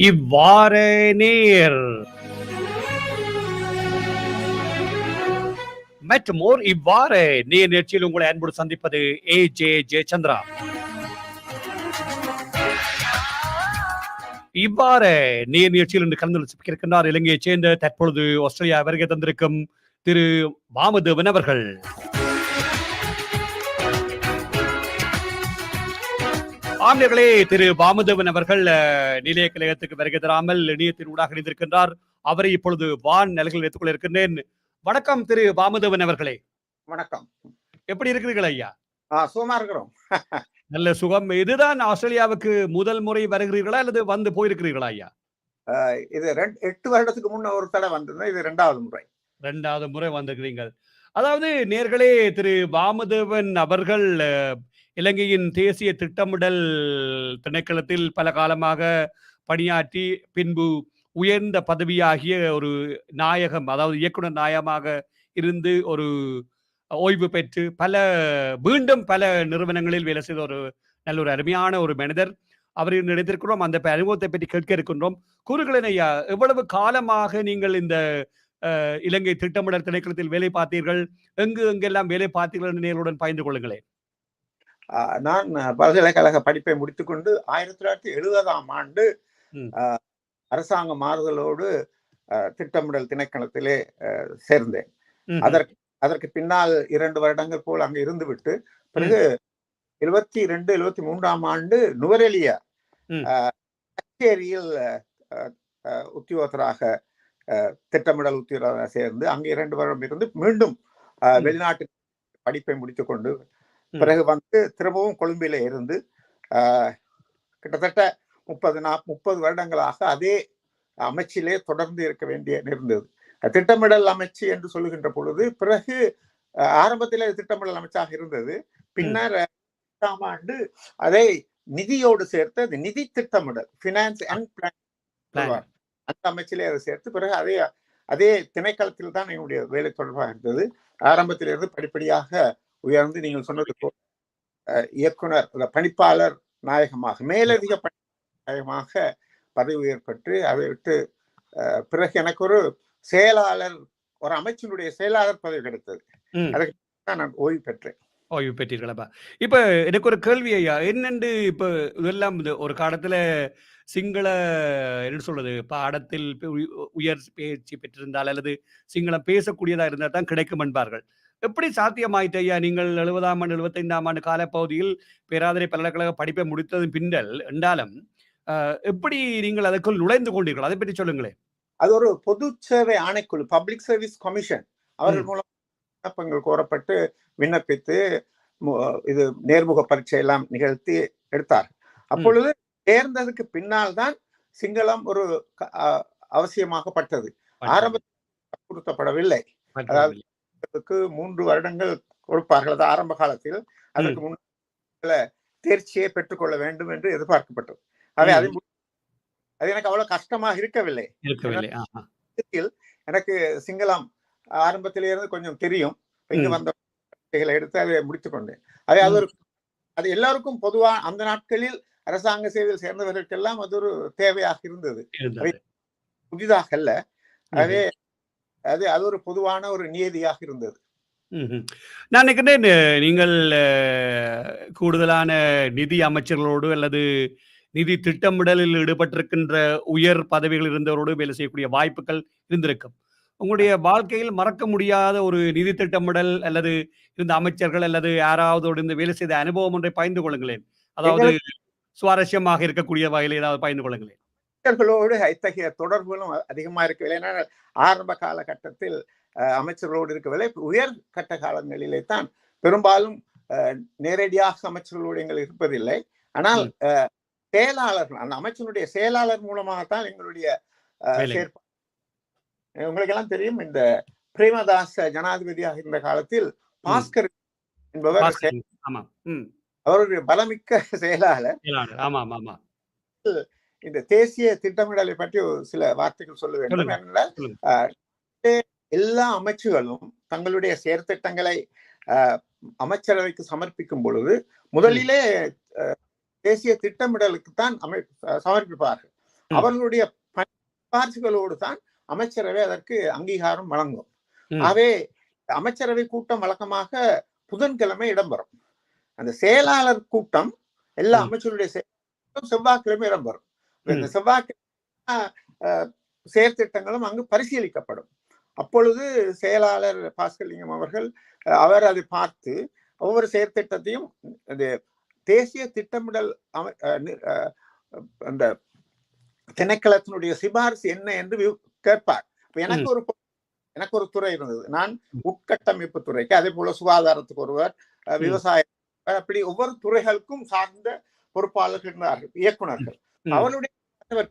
இவ்வாறே நேர் மற்றும் இவ்வாறு நேர் நிகழ்ச்சியில் உங்களை அன்போடு சந்திப்பது ஜே சந்திரா. இவ்வாறு நேர் நிகழ்ச்சியில் இன்று கலந்து இருக்கின்றார் இலங்கையைச் சேர்ந்த தற்பொழுது ஆஸ்திரேலியா வருகை தந்திருக்கும் திரு வாமதேவன் அவர்கள். ஆம்னர்களே, திரு வாமதேவன் அவர்கள் நிலைய கழகத்துக்கு வருகை தராமல் இணையத்தின் ஊடாக இணைந்திருக்கின்றார். அவரை இப்பொழுது வான் நிலைகள் வைத்துக் கொள்ள இருக்கின்றேன். வணக்கம் திரு வாமதேவன் அவர்களே. வணக்கம். எப்படி இருக்கிறீர்கள் ஐயா? சுகமா இருக்கிறோம். நல்ல சுகம். இதுதான் ஆஸ்திரேலியாவுக்கு முதல் முறை வருகிறீர்களா அல்லது வந்து போயிருக்கிறீர்களா ஐயா? இது 8 வருடத்துக்கு முன்ன ஒரு தடவை வந்திருந்தேன். இது 2வது முறை. 2வது முறை வந்திருக்கிறீர்கள். அதாவது நேர்களே, திரு வாமதேவன் அவர்கள் இலங்கையின் தேசிய திட்டமிடல் திணைக்களத்தில் பல காலமாக பணியாற்றி பின்பு உயர்ந்த பதவியாகிய ஒரு நாயகம், அதாவது இயக்குனர் நாயகமாக இருந்து ஒரு ஓய்வு பெற்று மீண்டும் பல நிறுவனங்களில் வேலை செய்த ஒரு நல்ல ஒரு அருமையான ஒரு மனிதர். அவரை நினைத்திருக்கிறோம். அந்த அனுபவத்தை பற்றி கேட்க இருக்கின்றோம். கூறுகளேன் ஐயா, எவ்வளவு காலமாக நீங்கள் இந்த இலங்கை திட்டமிடல் திணைக்களத்தில் வேலை பார்த்தீர்கள்? எங்கெல்லாம் வேலை பார்த்தீர்கள் என்று நேர்களுடன் பகிர்ந்து கொள்ளுங்களேன். நான் பல்கலைக்கழக படிப்பை முடித்துக்கொண்டு 1970ஆம் ஆண்டு அரசாங்க மாறுதலோடு திட்டமிடல் திணைக்களத்திலே சேர்ந்தேன். அதற்கு பின்னால் 2 வருடங்கள் போல் அங்கு இருந்துவிட்டு பிறகு 73ஆம் ஆண்டு நுவரெலியா கச்சேரியில் உத்தியோகத்தராக திட்டமிடல் உத்தியோகராக சேர்ந்து அங்கு 2 வருடம் இருந்து மீண்டும் வெளிநாட்டு படிப்பை முடித்துக்கொண்டு பிறகு வந்து திரும்பவும் கொழும்பிலே இருந்து கிட்டத்தட்ட 30 வருடங்களாக அதே அமைச்சிலே தொடர்ந்து இருக்க வேண்டிய இருந்தது. திட்டமிடல் அமைச்சு என்று சொல்லுகின்ற பொழுது பிறகு ஆரம்பத்திலே திட்டமிடல் அமைச்சாக இருந்தது. பின்னர் 8ஆம் ஆண்டு அதை நிதியோடு சேர்த்து நிதி திட்டமிடல், பினான்ஸ் அண்ட் பிளான், அந்த அமைச்சிலே அதை சேர்த்து பிறகு அதே திணைக்களத்தில் தான் என்னுடைய வேலை தொடர்பாக இருந்தது. ஆரம்பத்திலிருந்து படிப்படியாக உயர்ந்து நீங்கள் சொன்னது போல் இயக்குனர் பணிப்பாளர் நாயகமாக, மேலதிக நாயகமாக பதவி உயர் பெற்று அதை விட்டு பிறகு எனக்கு ஒரு செயலாளர், ஒரு அமைச்சினுடைய செயலாளர் பதவி கிடைத்தது. அதுக்கு நான் ஓய்வு பெற்றேன். ஓய்வு பெற்றீர்களா? இப்ப எனக்கு ஒரு கேள்வி ஐயா. என்னென்று இப்ப இதெல்லாம் ஒரு காலத்துல சிங்கள என்ன சொல்றது, பாடத்தில் உயர் பயிற்சி பெற்றிருந்தால் அல்லது சிங்களம் பேசக்கூடியதா இருந்தால் தான் கிடைக்கும் என்பார்கள். எப்படி சாத்தியமாயிட்டு ஐயா? நீங்கள் 70ஆம் ஆண்டு 75ஆம் ஆண்டு காலப்பகுதியில் பேராதனை பல்கலைக்கழக படிப்பை முடித்தது பின்னல் என்றாலும் எப்படி நீங்கள் அதற்குள் நுழைந்து கொண்டீர்கள்? அதை பற்றி சொல்லுங்களேன். அது ஒரு பொது சேவை ஆணைக்குழு, பப்ளிக் சர்வீஸ் கமிஷன், அவர்கள் மூலம் விண்ணப்பங்கள் கோரப்பட்டு விண்ணப்பித்து இது நேர்முக பரீட்சை எல்லாம் நிகழ்த்தி எடுத்தார். அப்பொழுது தேர்ந்ததுக்கு பின்னால் தான் சிங்களம் ஒரு அவசியமாகப்பட்டது. ஆரம்பத்தில் கொடுக்கப்படவில்லை. அதாவது 3 வருடங்கள் கொடுப்பார்கள். அது ஆரம்ப காலத்தில். அதற்கு முன்னால தேர்ச்சியை பெற்றுக்கொள்ள வேண்டும் என்று எதிர்பார்க்கப்பட்டது. அது எனக்கு அவ்வளவு கஷ்டமாக இருக்கவில்லை. எனக்கு சிங்களம் ஆரம்பத்திலிருந்து கொஞ்சம் தெரியும். இங்கு வந்த எடுத்து அதை முடித்துக் கொண்டேன். அது எல்லாருக்கும் பொதுவா அந்த நாட்களில் அரசாங்க சேவையில் சேர்ந்தவர்களுக்கெல்லாம் அது ஒரு தேவையாக இருந்தது. புதிதாக அல்ல. அது ஒரு பொதுவான ஒரு நியதியாக இருந்தது. நான் நினைக்கிறேன் நீங்கள் கூடுதலான நிதி அமைச்சர்களோடு அல்லது நிதி திட்டமிடலில் ஈடுபட்டிருக்கின்ற உயர் பதவிகள் இருந்தவரோடு வேலை செய்யக்கூடிய வாய்ப்புகள் இருந்திருக்கும். உங்களுடைய வாழ்க்கையில் மறக்க முடியாத ஒரு நிதி திட்டமிடல் அல்லது இருந்த அமைச்சர்கள் அல்லது யாராவது இந்த வேலை செய்த அனுபவம் ஒன்றை பகிர்ந்து கொள்ளுங்களேன். அதாவது சுவாரஸ்யமாக இருக்கக்கூடிய வகையில் ஏதாவது பகிர்ந்து கொள்ளுங்களேன். அமைச்சர்களோடு இத்தகைய தொடர்புகளும் அதிகமா இருக்கவில்லை. ஏன்னா ஆரம்ப காலகட்டத்தில் அமைச்சர்களோடு இருக்கவில்லை. உயர் கட்ட காலங்களிலே தான் பெரும்பாலும் நேரடியாக அமைச்சர்களோடு எங்கள் இருப்பதில்லை. ஆனால் செயலாளர்கள், அந்த அமைச்சனுடைய செயலாளர் மூலமாகத்தான் எங்களுடைய உங்களுக்கு எல்லாம் தெரியும், இந்த பிரேமதாஸ் ஜனாதிபதியாக இருந்த காலத்தில் பாஸ்கர் என்பவர் அவருடைய பலமிக்க செயலாளர். இந்த தேசிய திட்டமிடலை பற்றி சில வார்த்தைகள் சொல்ல வேண்டும். என்றால் எல்லா அமைச்சுகளும் தங்களுடைய செயற்திட்டங்களை அமைச்சரவைக்கு சமர்ப்பிக்கும் பொழுது முதலிலே தேசிய திட்டமிடலுக்கு தான் சமர்ப்பிப்பார்கள். அவர்களுடைய சிபார்சுகளோடு தான் அமைச்சரவை அதற்கு அங்கீகாரம் வழங்கும். ம். ஆகவே அமைச்சரவை கூட்டம் வழக்கமாக புதன்கிழமை இடம்பெறும். அந்த செயலாளர் கூட்டம் எல்லா அமைச்சருடைய செவ்வாய்க்கிழமை இடம்பெறும். இந்த செவ்வாய்க்கிழமை செயற்திட்டங்களும் அங்கு பரிசீலிக்கப்படும். அப்பொழுது செயலாளர் பாஸ்கர்லிங்கம் அவர்கள் அவர் அதை பார்த்து ஒவ்வொரு செயற்திட்டத்தையும் தேசிய திட்டமிடல் அந்த திணைக்களத்தினுடைய சிபாரிசு என்ன என்று கேட்பார். எனக்கு ஒரு துறை இருந்தது. நான் உட்கட்டமைப்பு துறைக்கு, அதே போல சுகாதாரத்துக்கு ஒருவர், விவசாய, அப்படி ஒவ்வொரு துறைகளுக்கும் சார்ந்த பொறுப்பாளர்கள் இருந்தார்கள், இயக்குநர்கள். அவருடைய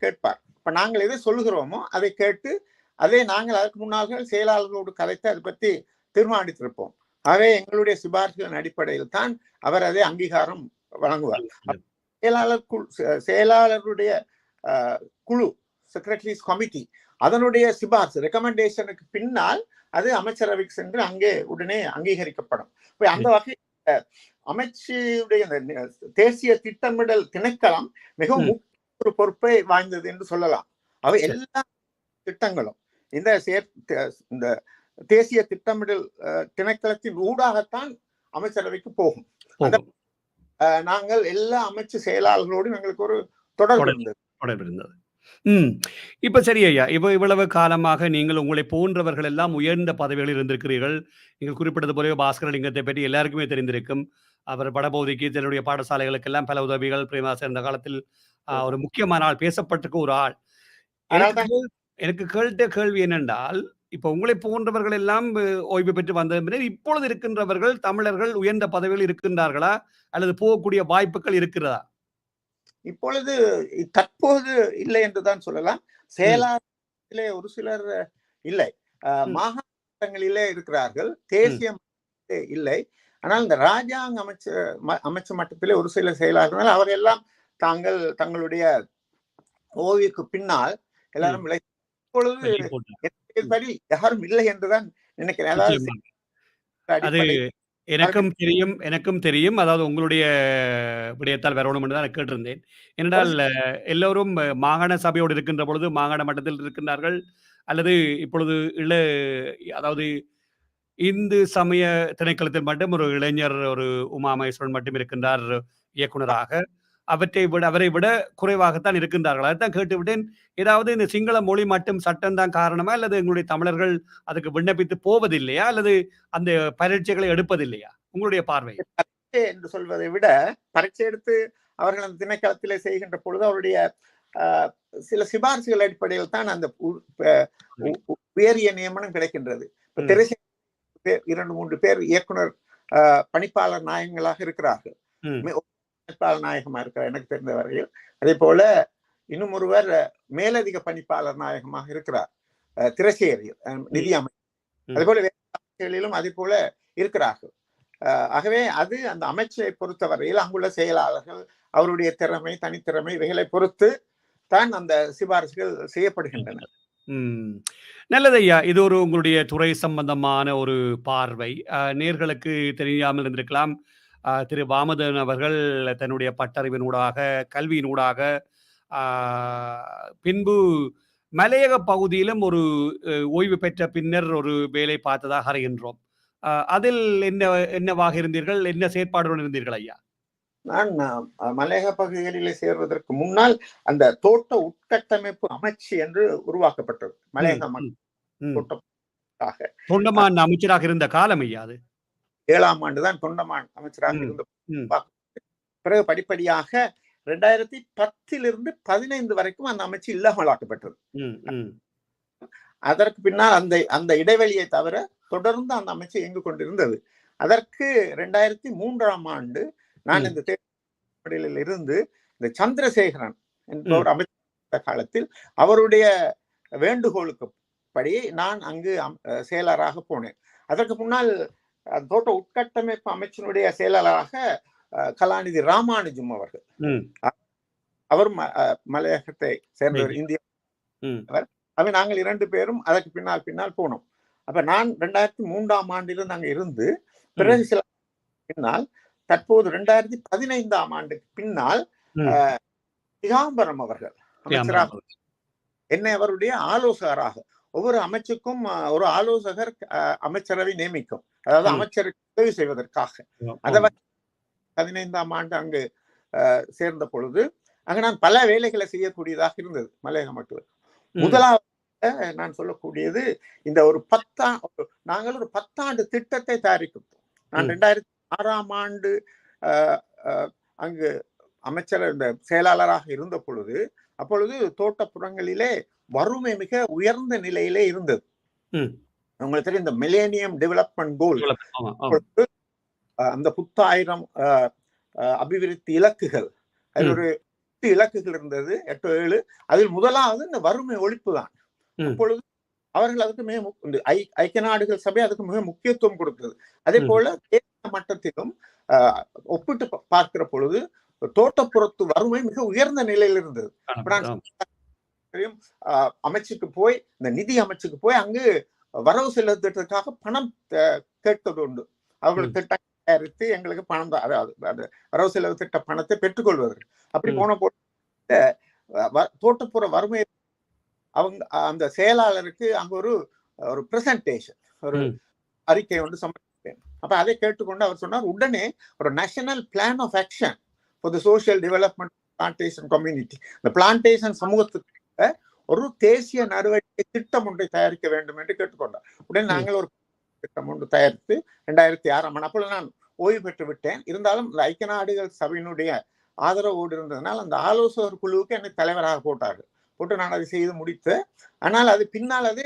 கேட்பார். இப்ப நாங்கள் எதை சொல்லுகிறோமோ அதை கேட்டு அதை நாங்கள் அதற்கு முன்னாள் செயலாளர்களோடு கதைத்து அதை பற்றி தீர்மானித்திருப்போம். ஆகவே எங்களுடைய சிபாரிசுகளின் அடிப்படையில் தான் அவர் அதை அங்கீகாரம் வழங்குவார். செயலாளருடைய குழு, செக்ரட்டரிஸ் கமிட்டி, அதனுடைய சிபார்சு ரெக்கமெண்டேஷனுக்கு பின்னால் அது அமைச்சரவைக்கு சென்று அங்கே உடனே அங்கீகரிக்கப்படும். அந்த வகையில் அமைச்சுடைய தேசிய திட்டமிடல் திணைக்களம் மிகவும் முக்கிய ஒரு பொறுப்பை வாய்ந்தது என்று சொல்லலாம். அவை எல்லா திட்டங்களும் இந்த தேசிய திட்டமிடல் திணைக்களத்தின் ஊடாகத்தான் அமைச்சரவைக்கு போகும். நாங்கள் எல்லா அமைச்சு செயலாளர்களோடும் எங்களுக்கு ஒரு தொடர்பு இருந்தது. இப்ப சரி ஐயா, இவ்வளவு காலமாக நீங்கள் உங்களை போன்றவர்கள் எல்லாம் உயர்ந்த பதவிகளில் இருந்திருக்கிறீர்கள். நீங்கள் குறிப்பிட்டது போலவே பாஸ்கரலிங்கத்தை பற்றி எல்லாருக்குமே தெரிந்திருக்கும். அவர் வடபகுதிக்கு தன்னுடைய பாடசாலைகளுக்கெல்லாம் பல உதவிகள் பிரேமாசர் இந்த காலத்தில் ஒரு முக்கியமான ஆள், பேசப்பட்டிருக்க ஒரு ஆள். எனக்கு கேட்ட கேள்வி என்னென்றால், இப்ப உங்களை போன்றவர்கள் எல்லாம் ஓய்வு பெற்று வந்த பின்னர் இப்பொழுது இருக்கின்றவர்கள் தமிழர்கள் உயர்ந்த பதவிகள் இருக்கின்றார்களா அல்லது போகக்கூடிய வாய்ப்புகள் இருக்கிறதா? இப்பொழுது தற்போது இல்லை என்றுதான் சொல்லலாம். செயலாளர்களே ஒரு சிலர் இல்லை, மாகாணங்களிலே இருக்கிறார்கள், தேசிய இல்லை. ஆனால் இந்த ராஜாங்க அமைச்சர் மட்டத்திலே ஒரு சில செயலாளர்கள் அவர் எல்லாம் தங்களுடைய ஓய்வுக்கு பின்னால் எல்லாரும் இல்லை. இப்பொழுது யாரும் இல்லை என்றுதான் நினைக்கிறேன். எனக்கும் தெரியும். அதாவது உங்களுடைய விடயத்தால் வேற ஒன்றும் தான் கேட்டிருந்தேன். ஏனென்றால் எல்லோரும் மாகாண சபையோடு இருக்கின்ற பொழுது மாகாண மட்டத்தில் இருக்கின்றார்கள், அல்லது இப்பொழுது அதாவது இந்து சமய திணைக்களத்தில் மட்டும் ஒரு இளைஞர், ஒரு உமா மகேஸ்வரன் மட்டும் இருக்கின்றார் இயக்குனராக. அவரை விட குறைவாகத்தான் இருக்கின்றார்கள். அதைத்தான் கேட்டுவிட்டேன். ஏதாவது இந்த சிங்கள மொழி மட்டும் சட்டம் தான் காரணமா, அல்லது எங்களுடைய தமிழர்கள் அதுக்கு விண்ணப்பித்து போவதில்லையா, அல்லது அந்த பரீட்சைகளை எடுப்பதில்லையா? உங்களுடைய பார்வை என்று சொல்வதை விட, பரீட்சை எடுத்து அவர்கள் அந்த திணைக்களத்திலே செய்கின்ற பொழுது அவருடைய சில சிபாரிசுகள் அடிப்படையில் தான் அந்த உயரிய நியமனம் கிடைக்கின்றது. 2-3 பேர் இயக்குனர் பணிப்பாளர் நாயகங்களாக இருக்கிறார்கள். பணிப்பாளர் நாயகமா இருக்கிறார் எனக்கு தெரிந்த வரையில். அதே போல இன்னும் ஒருவர் மேலதிக பணிப்பாளர் நாயகமாக இருக்கிறார் திரசேரியில், நிதி அமைச்சர். அதே போல வேலைகளிலும் அதே போல இருக்கிறார்கள். ஆகவே அது அந்த அமைச்சரை பொறுத்தவரையில் அங்குள்ள செயலாளர்கள் அவருடைய திறமை, தனித்திறமை இவைகளை பொறுத்து தான் அந்த சிபாரிசுகள் செய்யப்படுகின்றன. நல்லது ஐயா, இது ஒரு உங்களுடைய துறை சம்பந்தமான ஒரு பார்வை. நேர்களுக்கு தெரியாமல் இருந்திருக்கலாம், திரு வாமதன் அவர்கள் தன்னுடைய பட்டறிவினூடாக, கல்வியினூடாக, பின்பு மலையக பகுதியிலும் ஒரு ஓய்வு பெற்ற பின்னர் ஒரு வேலை பார்த்ததாக அறிகின்றோம். அதில் என்னவாக இருந்தீர்கள், என்ன செயற்பாடுடன் இருந்தீர்கள் ஐயா? நான் மலையக பகுதிகளிலே சேர்வதற்கு முன்னால் அந்த தோட்ட உட்கட்டமைப்பு அமைச்சு என்று உருவாக்கப்பட்டது. மலையக தொண்டமான் அமைச்சராக இருந்த காலம் ஐயா அது. 7ஆம் ஆண்டுதான் தொண்டமான் அமைச்சராக இருந்த. பிறகு படிப்படியாக 2010 15 வரைக்கும் அந்த அமைச்சு இல்லாமலாக்கப்பட்டது. அதற்கு பின்னால் அந்த இடைவெளியை தவிர தொடர்ந்து அந்த அமைச்சு இயங்கு கொண்டிருந்தது. அதற்கு 2003ஆம் ஆண்டு நான் இந்த தேர்தலில் இருந்து இந்த சந்திரசேகரன் என்பவர் அமைச்சர் காலத்தில் அவருடைய வேண்டுகோளுக்கு படி நான் அங்கு செயலராக போனேன். அதற்கு முன்னால் தோட்ட உட்கட்டமைப்பு அமைச்சினுடைய செயலாளராக கலாநிதி ராமானுஜம் அவர்கள், அவர் மலையகத்தை சேர்ந்தவர், இந்திய. நாங்கள் 2 பேரும் அதற்கு பின்னால் போனோம். அப்ப நான் 2003ஆம் ஆண்டிலிருந்து அங்க இருந்து பிறகு சில பின்னால் தற்போது 2015ஆம் ஆண்டுக்கு பின்னால் திகாம்பரம் அவர்கள் அமைச்சராக என்னை அவருடைய ஆலோசகராக ஒவ்வொரு அமைச்சுக்கும் ஒரு ஆலோசகர் அமைச்சரவை நியமிக்கும், அதாவது அமைச்சருக்கு உதவி செய்வதற்காக. அதை 15ஆம் ஆண்டு அங்கு சேர்ந்த பொழுது அங்கு நான் பல வேலைகளை செய்யக்கூடியதாக இருந்தது மலையக மக்களுக்கு. முதலாவது நான் சொல்லக்கூடியது இந்த ஒரு நாங்கள் ஒரு 10 ஆண்டு திட்டத்தை தயாரிக்கிறோம். நான் 2006ஆம் ஆண்டு அங்கு அமைச்சர் இந்த செயலாளராக இருந்த பொழுது அப்பொழுது தோட்டப்புறங்களிலே வறுமை மிக உயர்ந்த நிலையிலே இருந்தது. உங்களுக்கு தெரியும் இந்த மில்லேனியம் டெவலப்மெண்ட் கோல், அந்த 10,000 அபிவிருத்தி இலக்குகள், அதில் ஒரு 8 இலக்குகள் இருந்தது, 8-7. அதில் முதலாவது இந்த வறுமை ஒழிப்பு தான். அப்பொழுது அவர்கள் அதுக்கு ஐக்கிய நாடுகள் சபை அதுக்கு மிக முக்கியத்துவம் கொடுத்தது. அதே போல தேசிய மட்டத்திலும் ஒப்பிட்டு பார்க்கிற பொழுது தோட்டப்புறத்து வறுமை மிக உயர்ந்த நிலையில் இருந்தது. அமைச்சுக்கு போய் இந்த நிதி அமைச்சுக்கு போய் அங்கு வரவு செலுத்துறதுக்காக பணம் கேட்பது உண்டு. அவர்கள் திட்டம் தயாரித்து எங்களுக்கு பணம் தான், அதாவது வரவு செலவு திட்ட பணத்தை பெற்றுக்கொள்வதற்கு. அப்படி போன போது தோட்டப்புற வறுமை அவங்க அந்த செயலாளருக்கு அங்க ஒரு பிரசன்டேஷன், ஒரு அறிக்கை ஒன்று சமர்ப்பித்தேன். அப்ப அதை கேட்டுக்கொண்டு அவர் சொன்னார், உடனே ஒரு national plan of action for the social development plantation community, இந்த பிளான்டேஷன் சமூகத்துக்கு ஒரு தேசிய நடவடிக்கை திட்டம் ஒன்றை தயாரிக்க வேண்டும் என்று கேட்டுக்கொண்டார். உடனே நாங்கள் ஒரு திட்டம் ஒன்று தயாரித்து 2006ஆம் ஆண்டு, அப்பொழுது நான் ஓய்வு பெற்று விட்டேன். இருந்தாலும் இந்த ஐக்கிய நாடுகள் சபையினுடைய ஆதரவோடு இருந்ததுனால் அந்த ஆலோசகர் குழுவுக்கு என்னை தலைவராக போட்டார்கள். போட்டு நான் அதை செய்து முடித்து, ஆனால் அது பின்னால் அது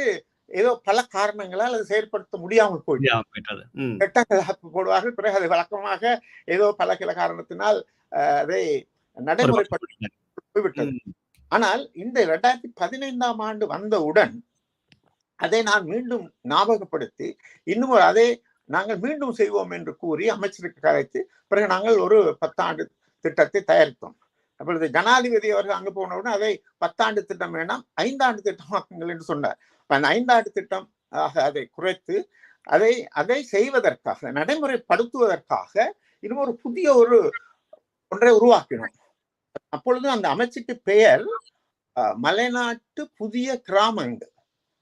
ஏதோ பல காரணங்களால் அது செயற்படுத்த முடியாமல் போயிட்டது. திட்டங்கள் போடுவார்கள், பிறகு அது வழக்கமாக ஏதோ பல சில காரணத்தினால் அதை நடைமுறைப்படுத்த போய்விட்டது. ஆனால் இந்த 2015ஆம் ஆண்டு வந்தவுடன் அதை நான் மீண்டும் ஞாபகப்படுத்தி இன்னும் அதை நாங்கள் மீண்டும் செய்வோம் என்று கூறி அமைச்சருக்கு கலைத்து பிறகு நாங்கள் ஒரு 10 ஆண்டு திட்டத்தை தயாரித்தோம். அப்பொழுது ஜனாதிபதி அவர்கள் அங்கு போனவுடன் அதை 10 ஆண்டு திட்டம் வேண்டாம் 5 ஆண்டு திட்டமாக்குங்கள் என்று சொன்னார். அந்த 5 ஆண்டு திட்டம் அதை குறைத்து அதை செய்வதற்காக நடைமுறைப்படுத்துவதற்காக இன்னும் ஒரு புதிய ஒன்றை உருவாக்கினோம். அப்பொழுது அந்த அமைச்சுக்கு பெயர் மலைநாட்டு புதிய கிராமங்கள்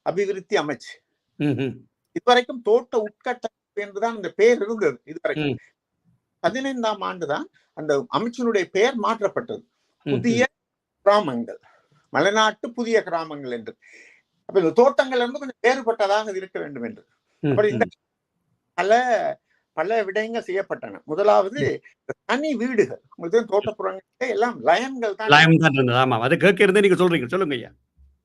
அபிவிருத்தி அமைச்சு. இதுவரைக்கும் தோட்ட உட்கட்டமைப்பு என்றுதான் அந்த பெயர் இருந்தது. இதுவரைக்கும் 15ஆம் ஆண்டுதான் அந்த அமைச்சினுடைய பெயர் மாற்றப்பட்டது, புதிய கிராமங்கள், மலைநாட்டு புதிய கிராமங்கள் என்று. அப்ப இந்த தோட்டங்கள் இருந்து கொஞ்சம் வேறுபட்டதாக இருக்க வேண்டும் என்று அப்படி இந்த பல விடயங்கள் செய்யப்பட்டன. முதலாவது தனி வீடுகள், உங்களுக்கு தோட்டப்புறங்களே எல்லாம் லயன்கள் தான். அதை கேட்கிறது நீங்க சொல்றீங்க, சொல்லுங்க ஐயா.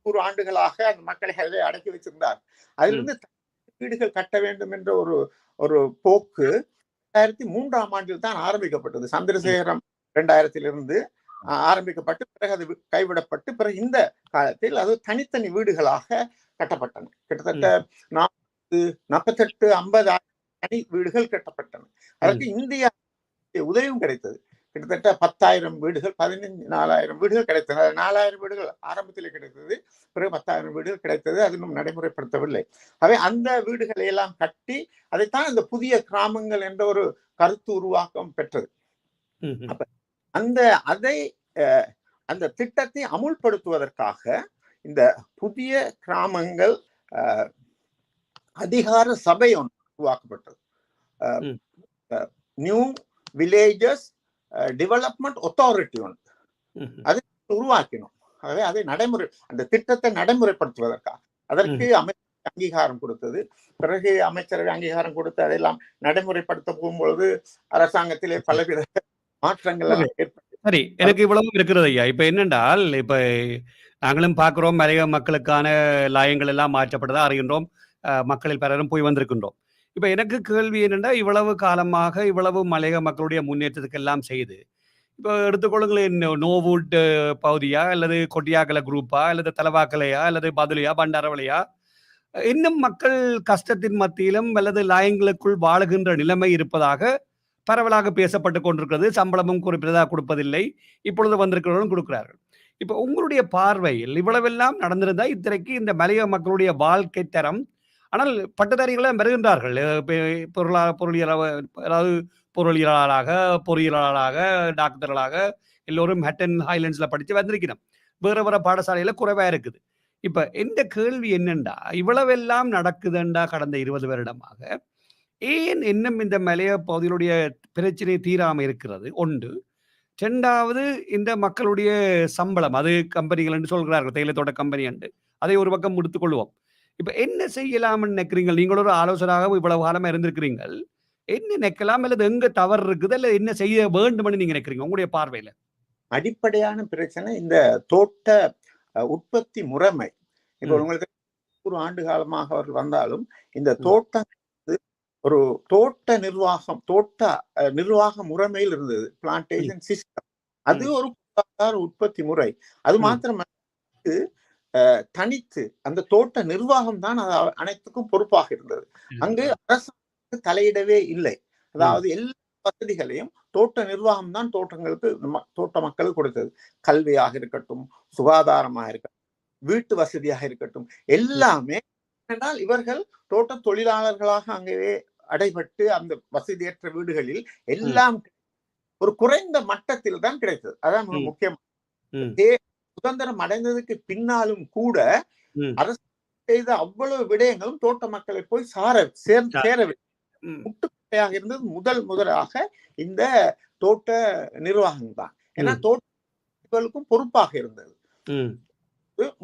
100 ஆண்டுகளாக அந்த மக்களை அடக்கி வச்சிருந்தார். அதிலிருந்து வீடுகள் கட்ட வேண்டும் என்ற ஒரு போக்கு 2003ஆம் ஆண்டில் தான் ஆரம்பிக்கப்பட்டது. சந்திரசேகரம் 2000 ஆரம்பிக்கப்பட்டு பிறகு அது கைவிடப்பட்டு பிறகு இந்த காலத்தில் அது தனித்தனி வீடுகளாக கட்டப்பட்டன. கிட்டத்தட்ட 48-50 தனி வீடுகள் கட்டப்பட்டன. அதற்கு இந்திய உதவியும் கிடைத்தது. கிட்டத்தட்ட 10,000 வீடுகள், 14,000 வீடுகள் கிடைத்தன. 4,000 வீடுகள் ஆரம்பத்திலே கிடைத்தது, பிறகு 10,000 வீடுகள் கிடைத்தது. அது இன்னும் நடைமுறைப்படுத்தவில்லை. அவை அந்த வீடுகளை எல்லாம் கட்டி அதைத்தான் இந்த புதிய கிராமங்கள் என்ற ஒரு கருத்து உருவாக்கம் பெற்றது. அப்ப அந்த திட்டத்தை அமுல்படுத்துவதற்காக இந்த புதிய கிராமங்கள் அதிகார சபை ஒன்று உருவாக்கப்பட்டது. நியூ வில்லேஜஸ் டெவலப்மெண்ட் அத்தாரிட்டி ஒன்று அதை உருவாக்கினோம். ஆகவே அதை அந்த திட்டத்தை நடைமுறைப்படுத்துவதற்காக அதற்கு அமைச்சர் அங்கீகாரம் கொடுத்தது. பிறகு அமைச்சரவை அங்கீகாரம் கொடுத்து அதையெல்லாம் நடைமுறைப்படுத்த போகும்பொழுது அரசாங்கத்திலே பலவித மாற்றங்கள் ஏற்பட்டு. சரி, எனக்கு இவ்வளவு இருக்கிறது ஐயா. இப்ப என்னென்றால், இப்ப நாங்களும் பார்க்கிறோம், மலையக மக்களுக்கான லாயங்கள் எல்லாம் மாற்றப்பட்டதா அறிகின்றோம். மக்களில் பலரும் போய் வந்திருக்கின்றோம். இப்ப எனக்கு கேள்வி என்னென்னா, இவ்வளவு காலமாக இவ்வளவு மலையக மக்களுடைய முன்னேற்றத்துக்கு எல்லாம் செய்து, இப்போ எடுத்துக்கொள்ளுங்களேன், நோவுட் பகுதியா அல்லது கொட்டியாக்கல குரூப்பா அல்லது தலவாக்கலையா அல்லது பதுளையா பண்டாரவளையா, இன்னும் மக்கள் கஷ்டத்தின் மத்தியிலும் அல்லது லாயங்களுக்குள் வாழுகின்ற நிலைமை இருப்பதாக பரவலாக பேசப்பட்டு கொண்டிருக்கிறது. சம்பளமும் குறிப்பிட்டதாக கொடுப்பதில்லை, இப்பொழுது வந்திருக்கிறவர்களும் கொடுக்கிறார்கள். இப்போ உங்களுடைய பார்வையில் இவ்வளவெல்லாம் நடந்திருந்தா இத்தனைக்கு இந்த மலையக மக்களுடைய வாழ்க்கை தரம், ஆனால் பட்டதாரிகளாக வருகின்றார்கள், பொருளியலாளராக, பொறியியலாளராக, டாக்டர்களாக எல்லோரும் ஹட்டன் ஹைலண்ட்ஸில் படித்து வந்திருக்கிறோம். வேற பாடசாலையில குறைவா இருக்குது. இப்ப எந்த கேள்வி என்னண்டா, இவ்வளவெல்லாம் நடக்குதுண்டா கடந்த 20 வருடமாக, ஏன் இன்னும் இந்த மலைய பகுதிகளுடைய பிரச்சனை தீராம இருக்கிறது? 1. 2வது இந்த மக்களுடைய சம்பளம், அது கம்பெனிகள் என்று சொல்கிறார்கள், தேயிலை தோட்ட கம்பெனி என்று. அதை ஒரு பக்கம் முடித்துக் கொள்வோம். இப்ப என்ன செய்யலாம்னு நினைக்கிறீங்கள்? நீங்கள் ஒரு ஆலோசகராக இவ்வளவு காலமா இருந்திருக்கிறீங்கள். என்ன நினைக்கலாம்? அல்லது எங்க தவறு இருக்குது? அல்லது என்ன செய்ய வேண்டும்னு நீங்க நினைக்கிறீங்க உங்களுடைய பார்வையில? அடிப்படையான பிரச்சனை இந்த தோட்ட உற்பத்தி முறைமை. இப்போ உங்களுக்கு 100 ஆண்டு காலமாக அவர்கள் வந்தாலும் இந்த தோட்டம் ஒரு தோட்ட நிர்வாக முறைமையில் இருந்தது, பிளான்டேஷன் சிஸ்டம். அது ஒரு உற்பத்தி முறை. அது மாத்திரமல்ல, தனித்து அந்த தோட்ட நிர்வாகம் தான் அது அனைத்துக்கும் பொறுப்பாக இருந்தது. அங்கு அரசாங்க தலையிடவே இல்லை. அதாவது எல்லா வசதிகளையும் தோட்ட நிர்வாகம் தான் தோட்ட மக்களுக்கு கொடுத்தது. கல்வியாக இருக்கட்டும், சுகாதாரமாக இருக்கட்டும், வீட்டு வசதியாக இருக்கட்டும், எல்லாமே. என்றால் இவர்கள் தோட்ட தொழிலாளர்களாக அங்கேயே அடைபட்டு அந்த வசதியற்ற வீடுகளில் எல்லாம் ஒரு குறைந்த மட்டத்தில் தான் கிடைத்தது. அதான் முக்கியம். சுதந்திரம் அடைந்ததுக்கு பின்னாலும் கூட அரசு செய்த அவ்வளவு விடயங்களும் தோட்ட மக்களை போய் சேரவில்லை. முட்டுக்கட்டையாக இருந்தது முதலாக இந்த தோட்ட நிர்வாகம் தான். ஏன்னா தோட்டங்களுக்கும் பொறுப்பாக இருந்தது.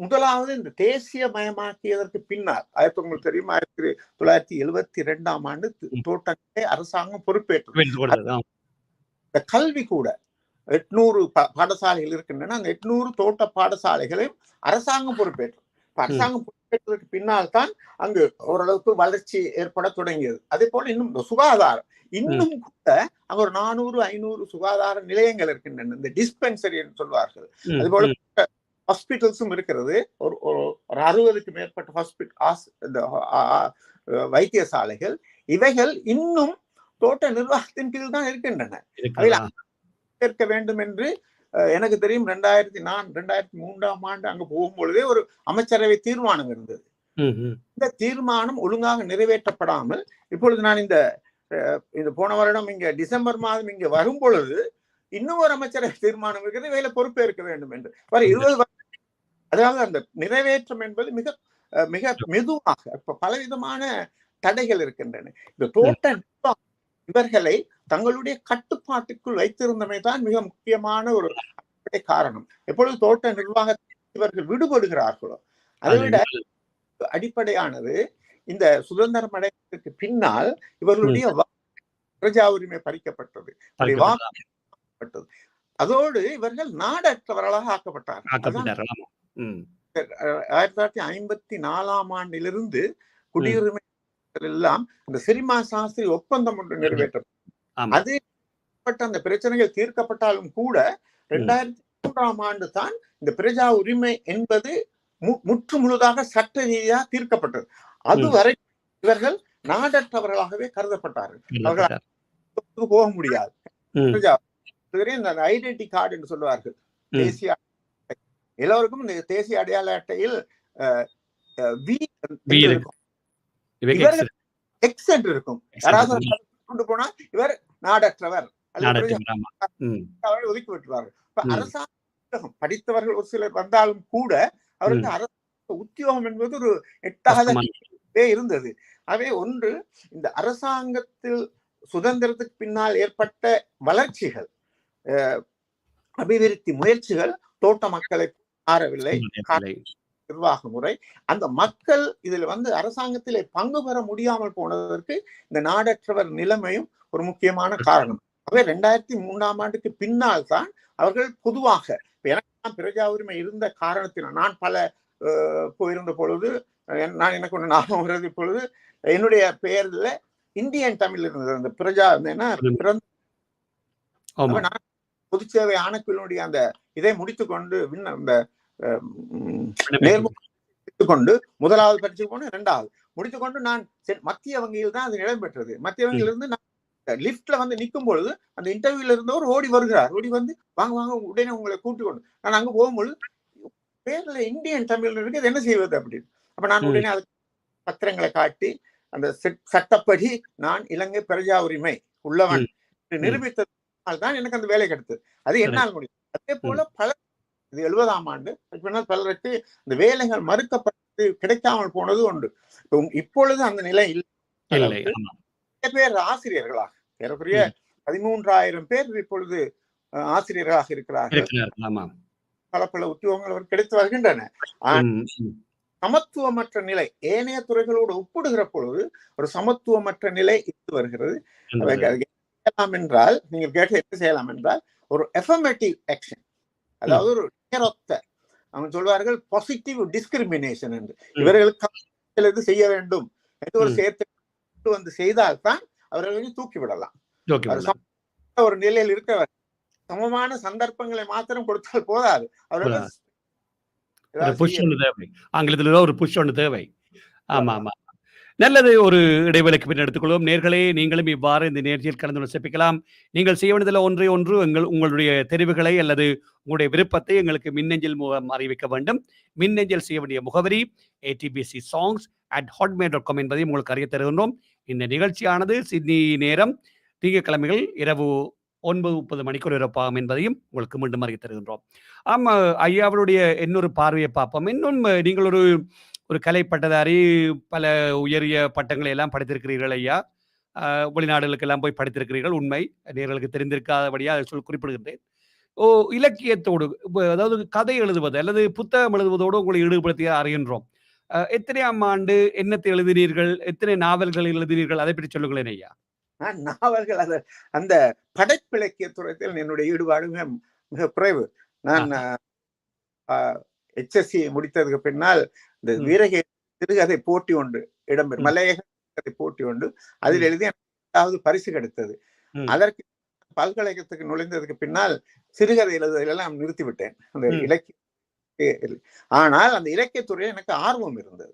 முதலாவது இந்த தேசிய மயமாக்கியதற்கு பின்னால், உங்களுக்கு தெரியும், 1972ஆம் ஆண்டு தோட்டங்களை அரசாங்கம் பொறுப்பேற்றது. இந்த கல்வி கூட 800 பாடசாலைகள் இருக்கின்றன. அந்த 800 தோட்ட பாடசாலைகளையும் அரசாங்கம் பொறுப்பேற்றது. அரசாங்கம் பொறுப்பேற்றதற்கு பின்னால் தான் அங்கு ஓரளவுக்கு வளர்ச்சி ஏற்பட தொடங்கியது. அதே போல இன்னும் சுகாதாரம், இன்னும் கூட அங்க ஒரு 400-500 சுகாதார நிலையங்கள் இருக்கின்றன, இந்த டிஸ்பென்சரி என்று சொல்வார்கள். அது போல ஹாஸ்பிட்டல்ஸும் இருக்கிறது. ஒரு 60க்கு மேற்பட்ட வைத்தியசாலைகள். இவைகள் இன்னும் தோட்ட நிர்வாகத்தின் கீழ் தான் இருக்கின்றன. சேர்க்க வேண்டும் என்று எனக்கு தெரியும். 2003ஆம் ஆண்டு அங்கு போகும்பொழுதே ஒரு அமைச்சரவை தீர்மானம் இருந்தது. இந்த தீர்மானம் ஒழுங்காக நிறைவேற்றப்படாமல் இப்பொழுது நான் இந்த போன வருடம் இங்க டிசம்பர் மாதம் இங்க வரும் பொழுது இன்னும் ஒரு அமைச்சரவை தீர்மானம் இருக்கிறது, இவையில பொறுப்பேற்க வேண்டும் என்று. 20 அதாவது அந்த நிறைவேற்றம் என்பது மிக மிக மெதுவாக, இப்ப பலவிதமான தடைகள் இருக்கின்றன. இந்த தோட்ட இவர்களை தங்களுடைய கட்டுப்பாட்டுக்குள் வைத்திருந்தமை தான் மிக முக்கியமான ஒரு காரணம். எப்பொழுது தோட்ட நிர்வாகத்தில் இவர்கள் விடுபடுகிறார்களோ, அதை விட அடிப்படையானது இந்த சுதந்திரம் அடைவதற்கு பின்னால் இவர்களுடைய பிரஜா உரிமை பறிக்கப்பட்டது. அதோடு இவர்கள் நாடற்றவர்களாக ஆக்கப்பட்டார்கள். 1954ஆம் ஆண்டிலிருந்து குடியுரிமை எல்லாம் இந்த சிரிமா சாஸ்திரி ஒப்பந்தம் ஒன்று நிறைவேற்றப்பட்டது. அது அந்த பிரச்சனைகள் தீர்க்கப்பட்டாலும் கூட 2003ஆம் ஆண்டு தான் இந்த பிரஜா உரிமை என்பது முற்று முழுதாக சட்ட ரீதியாக தீர்க்கப்பட்டது. அதுவரை இவர்கள் நாடற்றவர்களாகவே கருதப்பட்டார்கள். அவர்கள் போக முடியாது. ஐடென்டி கார்டு என்று சொல்லுவார்கள், தேசிய எல்லோருக்கும் இந்த தேசிய அடையாள அட்டையில் எக்ஸ் என்று இருக்கும். யாராவது கொண்டு போனா இவர் நாடற்றவர் ஒதுக்கி விட்டுவார்கள். அரசாங்கம் படித்தவர்கள் ஒரு சிலர் வந்தாலும் கூட அவருக்கு அரசாங்க உத்தியோகம் என்பது ஒரு எட்டாக இருந்தது. ஆகவே ஒன்று, இந்த அரசாங்கத்தில் சுதந்திரத்துக்கு பின்னால் ஏற்பட்ட வளர்ச்சிகள், அபிவிருத்தி முயற்சிகள் தோட்ட மக்களை ஆறவில்லை. நிர்வாக முறை, அந்த மக்கள் இதில் அரசாங்கத்திலே பங்கு பெற முடியாமல் போனதற்கு இந்த நாடற்றவர் நிலைமையும் ஒரு முக்கியமான காரணம். அவை 2003ஆம் ஆண்டுக்கு பின்னால் தான் அவர்கள் பொதுவாக, எனக்கு பிரஜா உரிமை இருந்த காரணத்தினால் நான் பல போயிருந்த பொழுது எனக்கு ஒன்று ஞாபகம் வருது. இப்பொழுது என்னுடைய பெயர்ல இந்தியன் தமிழ் இருந்தது. அந்த பிரஜா பொது சேவை ஆணைக்குழுடைய அந்த இதை முடித்துக்கொண்டு கொண்டு முதலாவது பரீட்சை போன, 2வது முடித்துக்கொண்டு நான் மத்திய வங்கியில் தான் அது இடம்பெற்றது. மத்திய வங்கியில இருந்து நான் லிப்ட்ல நிற்கும் பொழுது அந்த இன்டர்வியூல இருந்தவர் ஓடி வருகிறார். ஓடி வாங்க வாங்க உடனே உங்களை கூட்டிக் கொண்டு நான் அங்க போகும்பொழுது பேர்ல இந்தியன் தமிழ் இருக்கு, அது என்ன செய்வது அப்படின்னு. அப்ப நான் உடனே அதுக்கு பத்திரங்களை காட்டி அந்த சட்டப்படி நான் இலங்கை பிரஜா உரிமை உள்ளவன் நிரூபித்ததால் தான் எனக்கு அந்த வேலை கிடைத்தது. அது என்னால் முடியும். அதே போல பல இது 70ஆம் ஆண்டு. பின்னர் பலருக்கு இந்த வேலைகள் மறுக்கப்பட்டு கிடைக்காமல் போனது உண்டு. இப்பொழுது அந்த நிலை இல்லை. இல்லை. நிறைய பேர் ஆசிரியர்களாக ஏறக்குறைய ம். 13,000 பேர் இப்பொழுது ஆசிரியர்களாக இருக்கிறார்கள். பல பல உத்தியோகங்கள் அவர் கிடைத்து வருகின்றன. சமத்துவமற்ற நிலை ஏனைய துறைகளோடு ஒப்பிடுகிற பொழுது ஒரு சமத்துவமற்ற நிலை இருந்து வருகிறது. என்றால் நீங்கள் கேட்ட என்ன செய்யலாம் என்றால் ஒரு எஃபர்மேட்டிவ் ஆக்ஷன், அதாவது ஒரு நேரொத்த, அவங்க சொல்வார்கள் பாசிட்டிவ் டிஸ்கிரிமினேஷன் என்று, இவர்களுக்கு செய்ய வேண்டும் என்று ஒரு சேர்த்து வந்து செய்தால்தான் அவர்களை தூக்கி விடலாம். ஒரு நிலையில் இருக்கிறவர் சமமான சந்தர்ப்பங்களை மாத்திரம் கொடுத்தால் போதாது, அவர்கள் ஆங்கிலத்தில் ஒரு புஷ் ஒன்று தேவை. ஆமா ஆமா, நல்லது. ஒரு இடைவேளைக்கு பின் எடுத்துக்கொள்வோம். நேர்களே, நீங்களும் இவ்வாறு இந்த நேர்ச்சியில் கலந்து சிப்பிக்கலாம். நீங்கள் செய்ய வேண்டியதில் ஒன்று உங்களுடைய தெரிவுகளை அல்லது உங்களுடைய விருப்பத்தை எங்களுக்கு மின்னஞ்சல் மூலம் அறிவிக்க வேண்டும். மின்னஞ்சல் செய்ய வேண்டிய முகவரி atbcsongs@hotmail.com என்பதை உங்களுக்கு அறிய தருகின்றோம். இந்த நிகழ்ச்சியானது சிட்னி நேரம் திங்கட்கிழமைகள் இரவு 9:30 மணிக்கு ஒலிபரப்பாகும் என்பதையும் உங்களுக்கு மீண்டும் அறிய தருகின்றோம். ஆமா, ஐயாவுடைய இன்னொரு பார்வையை பார்ப்போம். இன்னும் நீங்கள் ஒரு கலை பட்டதாரி, பல உயரிய பட்டங்களை எல்லாம் படித்திருக்கிறீர்கள் ஐயா. வெளிநாடுகளுக்கு எல்லாம் போய் படித்திருக்கிறீர்கள், உண்மை. நேர்களுக்கு தெரிந்திருக்காதபடியா அதை குறிப்பிடுகின்றேன். இலக்கியத்தோடு, அதாவது கதை எழுதுவது அல்லது புத்தகம் எழுதுவதோடு உங்களை ஈடுபடுத்தி அறிகின்றோம். எத்தனையாம் ஆண்டு என்னத்தை எழுதினீர்கள், எத்தனை நாவல்கள் எழுதினீர்கள், அதை பற்றி சொல்லுங்களேன் ஐயா. நாவல்கள், அந்த படைப்பிலக்கிய துறையில் என்னுடைய ஈடுபாடு மிக குறைவு. நான் HSC முடித்ததுக்கு பின்னால் இந்த வீரகை சிறுகதை போட்டி ஒன்று இடம்பெறும், மலையக போட்டி ஒன்று, அதில் எழுதி பரிசு கிடைத்தது. அதற்கு பல்கலைக்கழகத்துக்கு நுழைந்ததுக்கு பின்னால் சிறுகதை எழுதுவதெல்லாம் நிறுத்திவிட்டேன், அந்த இலக்கிய. ஆனால் அந்த இலக்கியத்துறையில் எனக்கு ஆர்வம் இருந்தது.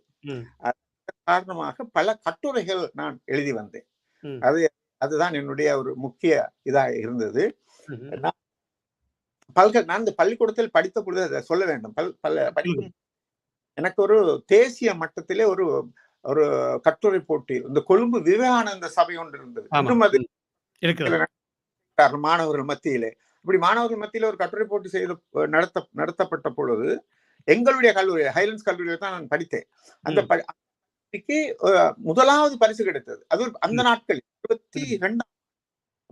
காரணமாக பல கட்டுரைகள் நான் எழுதி வந்தேன். அதுதான் என்னுடைய ஒரு முக்கிய இதாக இருந்தது. நான் இந்த பள்ளிக்கூடத்தில் படித்த பொழுது அதை சொல்ல வேண்டும். படிக்கும் எனக்கு ஒரு தேசிய மட்டத்திலே ஒரு கட்டுரை போட்டி, இந்த கொழும்பு விவேகானந்த சபை ஒன்று இருந்தது. மாணவர்கள் மத்தியிலே இப்படி மாணவர்கள் மத்தியில ஒரு கட்டுரை போட்டி நடத்தப்பட்ட பொழுது எங்களுடைய கல்லூரி, ஹைலண்ட்ஸ் கல்லூரியில தான் நான் படித்தேன். அந்த முதலாவது பரிசு கிடைத்தது. அது அந்த நாட்கள்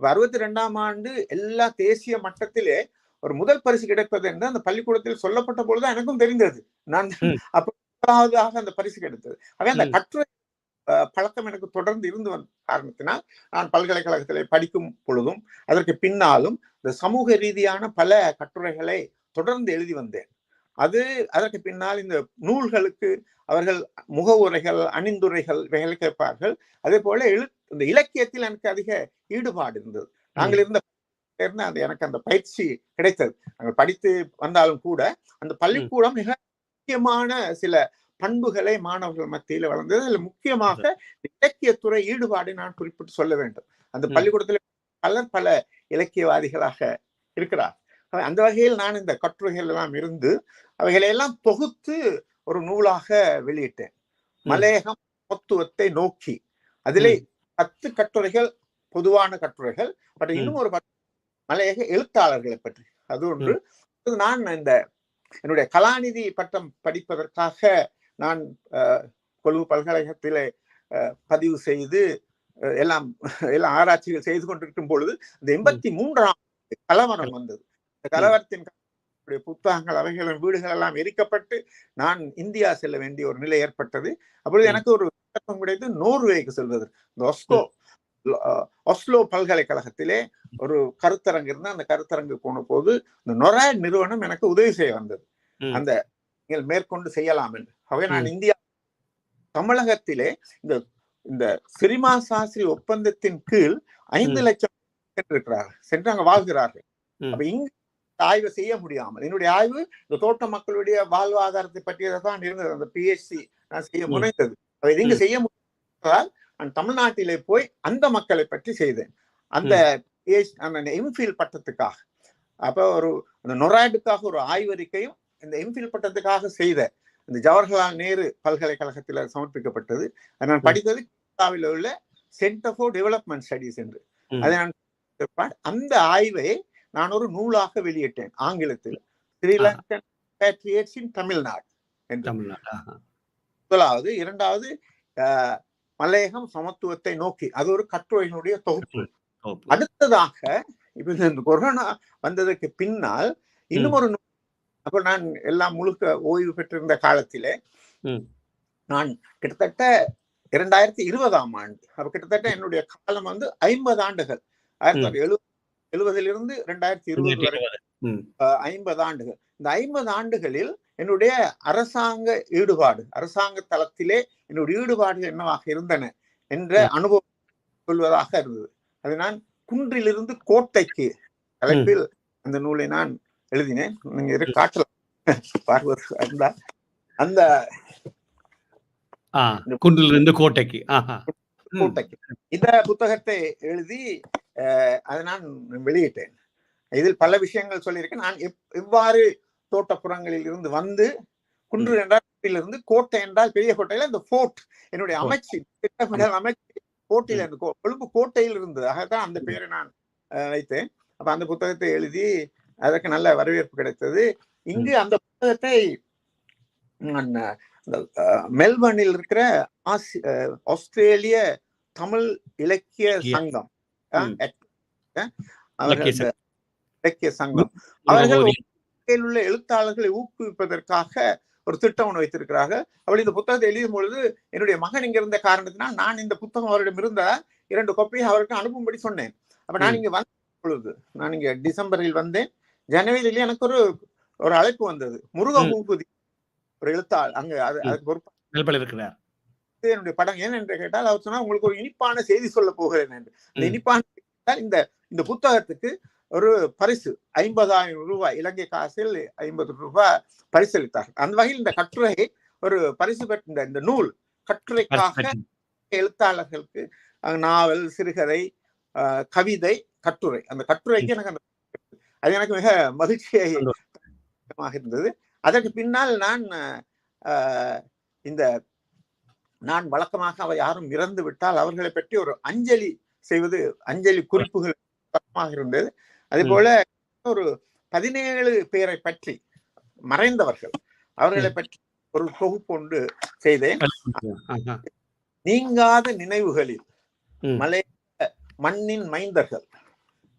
62ஆம் ஆண்டு எல்லா தேசிய மட்டத்திலே ஒரு முதல் பரிசு கிடைப்பது என்று அந்த பள்ளிக்கூடத்தில் சொல்லப்பட்ட பொழுதுதான் எனக்கும் தெரிந்தது. நான் முதலாவதாக அந்த பரிசு கிடைத்தது. அந்த கட்டுரை பழக்கம் எனக்கு தொடர்ந்து இருந்து வந்த காரணத்தினால் நான் பல்கலைக்கழகத்திலே படிக்கும் பொழுதும் அதற்கு பின்னாலும் இந்த சமூக ரீதியான பல கட்டுரைகளை தொடர்ந்து எழுதி வந்தேன். அதற்கு பின்னால் இந்த நூல்களுக்கு அவர்கள் முகவுரைகள், அணிந்துரைகள் இவைகளை கேட்பார்கள். அதே போல இந்த இலக்கியத்தில் எனக்கு அதிக ஈடுபாடு இருந்தது. நாங்கள் இருந்த எனக்கு அந்த பயிற்சி கிடைத்தது. நாங்கள் படித்து வந்தாலும் கூட அந்த பள்ளிக்கூடம் மிக முக்கியமான சில பண்புகளை மாணவர்கள் மத்தியில் வளர்ந்தது. அதில் முக்கியமாக இலக்கியத்துறை ஈடுபாடு நான் குறிப்பிட்டு சொல்ல வேண்டும். அந்த பள்ளிக்கூடத்தில் பல இலக்கியவாதிகளாக இருக்கிறார். அந்த வகையில் நான் இந்த கட்டுரைகள் எல்லாம் இருந்து அவைகளையெல்லாம் தொகுத்து ஒரு நூலாக வெளியிட்டேன். மலையகம் மொத்துவத்தை நோக்கி. அதிலே 10 கட்டுரைகள் பொதுவான கட்டுரைகள், பட் இன்னும் ஒரு மலையக எழுத்தாளர்களை பற்றி அது ஒன்று. நான் என்னுடைய கலாநிதி பட்டம் படிப்பதற்காக நான் கொழும்பு பல்கலைக்கழகத்திலே பதிவு செய்து எல்லாம் ஆராய்ச்சிகள் செய்து கொண்டிருக்கும் பொழுது இந்த 83ஆம் கலவரம் வந்தது. இந்த கலவரத்தின் புத்தகங்கள் அவைகளின் வீடுகள் எல்லாம் எரிக்கப்பட்டு நான் இந்தியா செல்ல வேண்டிய ஒரு நிலை ஏற்பட்டது. அப்பொழுது எனக்கு ஒரு விண்ணப்பம் கிடைத்து நோர்வேக்கு செல்வதற்கு. இந்த ஒஸ்லோ பல்கலைக்கழகத்திலே ஒரு கருத்தரங்கு இருந்து அந்த கருத்தரங்கு போன போது இந்த நொராய்ட் நிறுவனம் எனக்கு உதவி செய்ய வந்தது. அந்த நீங்கள் மேற்கொண்டு செய்யலாம் என்று. அவை நான் இந்தியா தமிழகத்திலே இந்த சிரிமா சாஸ்திரி ஒப்பந்தத்தின் கீழ் 5 லட்சம் இருக்கிறார்கள், சென்று அங்க வாழ்கிறார்கள். அப்ப இங்கு ஆய்வு செய்ய முடியாமல் என்னுடைய ஆய்வு இந்த தோட்ட மக்களுடைய வாழ்வாதாரத்தை பற்றியதான் இருந்தது. அந்த PhD நான் செய்ய முனைந்தது. அதை இங்கு செய்ய முடியாததால் நான் தமிழ்நாட்டிலே போய் அந்த மக்களை பற்றி செய்தேன். அந்த எம்ஃபில் பட்டத்துக்காக அப்ப அந்த நொராய்டுக்காக ஒரு ஆய்வறிக்கையும் இந்த எம்ஃபில் பட்டத்துக்காக செய்த இந்த ஜவஹர்லால் நேரு பல்கலைக்கழகத்தில் சமர்ப்பிக்கப்பட்டது. நான் படித்தது கேரளாவில் உள்ள சென்டர் ஃபார் டெவலப்மெண்ட் ஸ்டடீஸ் என்று. அதை நான் அந்த ஆய்வை நான் ஒரு நூலாக வெளியிட்டேன் ஆங்கிலத்தில். ஸ்ரீலங்கன் பேட்ரியட்ஸ் இன் தமிழ்நாடு என்று தமிழ்நாடு. முதலாவது. இரண்டாவது மலையகம் சமத்துவத்தை நோக்கி, அது ஒரு கட்டுரையினுடைய தொகுப்பு. அடுத்ததாக இப்ப இந்த கொரோனா வந்ததுக்கு பின்னால் இன்னும் ஒரு அப்ப நான் எல்லாம் முழுக்க ஓய்வு பெற்றிருந்த காலத்திலே நான் கிட்டத்தட்ட 2020ஆம் ஆண்டு, அப்ப கிட்டத்தட்ட என்னுடைய காலம் 50 ஆண்டுகள், 1970 2020 வரை 50 ஆண்டுகள். இந்த 50 ஆண்டுகளில் என்னுடைய அரசாங்க ஈடுபாடு, அரசாங்க தளத்திலே என்னுடைய ஈடுபாடு என்னவாக இருந்தன என்ற அனுபவம் சொல்வதாக இருந்தது. அது நான் குன்றிலிருந்து கோட்டைக்கு தலைப்பில் அந்த நூலை நான் எழுதினேன். நீங்க காட்டலாம். அந்த குன்றிலிருந்து கோட்டைக்கு இந்த புத்தகத்தை எழுதி அதை நான் வெளியிட்டேன். இதில் பல விஷயங்கள் சொல்லியிருக்கேன். நான் எவ்வாறு தோட்டப்புறங்களில் இருந்து வந்து குன்று என்றால் இருந்து கோட்டை என்றால் பெரிய கோட்டையில இந்த போர்ட் என்னுடைய அமைச்சு திட்டமிடல் அமைச்சு கோட்டையில இருந்து கொழும்பு கோட்டையில் இருந்தது. ஆகத்தான் அந்த பெயரை நான் வைத்தேன். அப்ப அந்த புத்தகத்தை எழுதி அதற்கு நல்ல வரவேற்பு கிடைத்தது. இங்கு அந்த புத்தகத்தை மெல்பர்னில் இருக்கிற ஆஸ்திரேலிய தமிழ் இலக்கிய சங்கம் இலக்கிய சங்கம் அவர்கள் உள்ள எழுத்தாளர்களை ஊக்குவிப்பதற்காக ஒரு திட்டம் ஒன்று வைத்திருக்கிறார்கள். அவள் இந்த புத்தகத்தை எழுதும் பொழுது என்னுடைய மகன் இங்க இருந்த காரணத்தினால் நான் இந்த புத்தகம் அவரிடம் இருந்த 2 காப்பியை அவருக்கு அனுப்பும்படி சொன்னேன். அப்ப நான் இங்க வந்த பொழுது, நான் இங்க டிசம்பரில் வந்தேன், ஜனவரியில எனக்கு ஒரு அழைப்பு வந்தது. முருகபூபதி ஒரு எழுத்தாளர் அங்க அதுக்கு பொறுப்பு என்னுடைய படம் ஏன் என்று கேட்டால் அவர் சொன்னா உங்களுக்கு ஒரு இனிப்பான செய்தி சொல்ல போகிறேன் என்று. இந்த இனிப்பான இந்த புத்தகத்துக்கு ஒரு பரிசு 50,000 ரூபாய், இலங்கை காசில் 50 ரூபாய் பரிசளித்தார். அந்த வகையில் இந்த கட்டுரை ஒரு பரிசு பெற்ற இந்த நூல் கட்டுரைக்காக எழுத்தாளர்களுக்கு நாவல், சிறுகதை, கவிதை, கட்டுரை, அந்த கட்டுரைக்கு எனக்கு அது எனக்கு மிக மகிழ்ச்சியாக இருந்தது. அதற்கு பின்னால் நான் வழக்கமாக அவர் யாரும் இறந்து விட்டால் அவர்களை பற்றி ஒரு அஞ்சலி செய்வது, அஞ்சலி குறிப்புகள் இருந்தது. அதே போல ஒரு 17 பேரை பற்றி மறைந்தவர்கள் அவர்களை பற்றி ஒரு தொகுப்பு ஒன்று செய்தேன். நீங்காத நினைவுகளில் மலைய மண்ணின் மைந்தர்கள்,